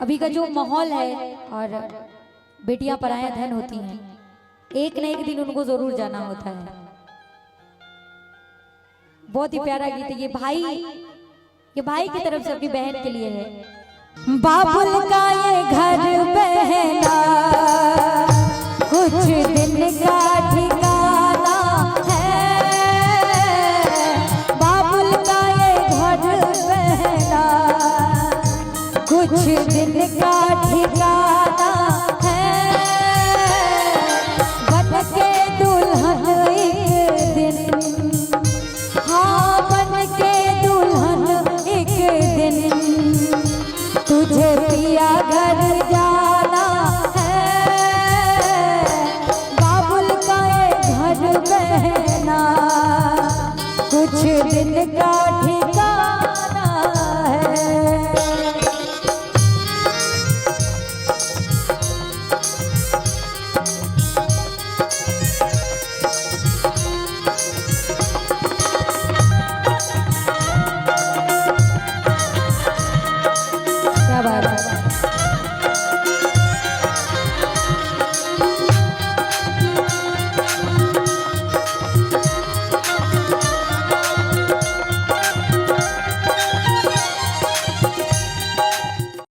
अभी का जो माहौल है और बेटियां पराया धन होती हैं, एक न एक दिन उनको जरूर जाना होता है। बहुत ही प्यारा गीत है ये भाई की तरफ से अपनी बहन के लिए है। बाबुल का ये घर बहना कुछ दिन का ठिकाना है, बाबुल का ये घर बहना कुछ दिन का ठिकाना है, बन के दुल्हन एक दिन, हाँ बन के दुल्हन एक दिन तुझे पिया घर जाना है, बाबुल का ये घर बहना कुछ दिन का ठिकाना है। क्या बात है।